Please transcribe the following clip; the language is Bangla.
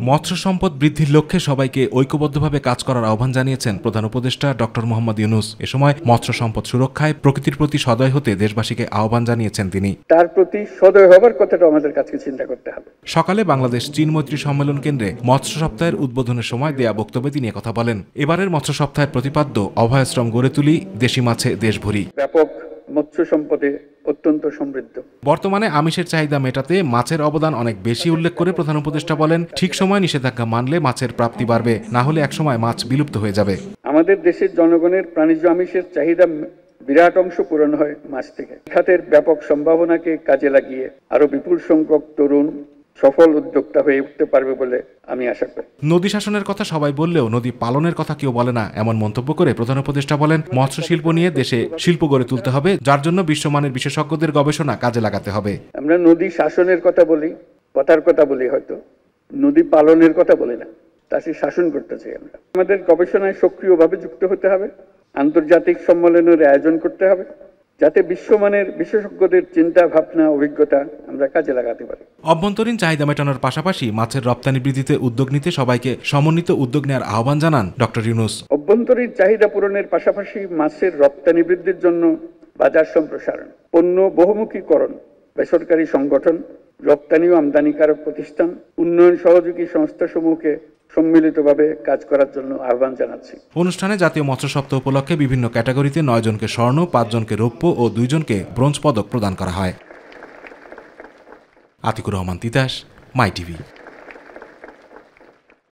মৎস্য সম্পদ বৃদ্ধির লক্ষ্যে সবাইকে ঐক্যবদ্ধভাবে কাজ করার আহ্বান জানিয়েছেন প্রধান উপদেষ্টা ডক্টর মোহাম্মদ ইউনূস। এ সময় মৎস্য সম্পদ সুরক্ষায় প্রকৃতির প্রতি সদয় হতে দেশবাসীকে আহ্বান জানিয়েছেন তিনি। তার প্রতি সদয় হবার কথাটা আমাদের কাছে চিন্তা করতে হবে। সকালে বাংলাদেশ চীন মৈত্রী সম্মেলন কেন্দ্রে মৎস্য সপ্তাহের উদ্বোধনের সময় দেয়া বক্তব্যে তিনি কথা বলেন। এবারের মৎস্য সপ্তাহের প্রতিপাদ্য অভয়াশ্রম গড়ে তুলি, দেশি মাছে দেশ ভরি। ব্যাপক মৎস্য সম্পদে অত্যন্ত সমৃদ্ধ। বর্তমানে আমিষের চাহিদা মেটাতে মাছের অবদান অনেক বেশি উল্লেখ করে প্রধান উপদেষ্টা বলেন, ঠিক সময় নিষেধাজ্ঞা মানলে মাছের প্রাপ্তি বাড়বে, না হলে একসময় মাছ বিলুপ্ত হয়ে যাবে। আমাদের দেশের জনগণের প্রাণীজ আমিষের চাহিদা বিরাট অংশ পূরণ হয় মাছ থেকে। খাতের ব্যাপক সম্ভাবনাকে কাজে লাগিয়ে আরো বিপুল সংখ্যক তরুণ সফল উদ্যোক্তা হয়ে উঠতে পারবে বলে আমি আশা করি। নদী শাসনের কথা সবাই বললেও নদী পালনের কথা কেউ বলে না, এমন মন্তব্য করে প্রধান উপদেষ্টা বলেন, মৎস্য শিল্প নিয়ে দেশে শিল্প গড়ে তুলতে হবে, যার জন্য বিশ্বমানের বিশেষজ্ঞদের গবেষণা কাজে লাগাতে হবে। আমরা নদী শাসনের কথা বলি, কথার কথা বলি, হয়তো নদী পালনের কথা বলি না। তাকে শাসন করতে চাই আমরা। আমাদের গবেষণায় সক্রিয়ভাবে যুক্ত হতে হবে, আন্তর্জাতিক সম্মেলনের আয়োজন করতে হবে, যাতে বিশ্বমানের বিশেষজ্ঞদের চিন্তা ভাবনা অভিজ্ঞতা আমরা কাজে লাগাতে পারি। অভ্যন্তরীণ চাহিদা মেটানোর পাশাপাশি মাছের রপ্তানি বৃদ্ধিতে উদ্যোগ নিতে সবাইকে সমন্বিত উদ্যোগ নেওয়ার আহ্বান জানান ডক্টর ইউনূস। অভ্যন্তরীণ চাহিদা পূরণের পাশাপাশি মাছের রপ্তানি বৃদ্ধির জন্য বাজার সম্প্রসারণ, পণ্য বহুমুখীকরণ, বেসরকারি সংগঠন, রপ্তানি ও আমদানিকারক প্রতিষ্ঠান, উন্নয়ন সহযোগী সংস্থাসমূহকে সম্মিলিতভাবে কাজ করার জন্য আহ্বান জানাচ্ছি। অনুষ্ঠানে জাতীয় মৎস্য সপ্তাহ উপলক্ষে বিভিন্ন ক্যাটাগরিতে 9 জনকে স্বর্ণ, 5 জনকে রৌপ্য ও 2 জনকে ব্রোঞ্জ পদক প্রদান করা হয়। আতিকুর রহমান তিতাস, মাই টিভি।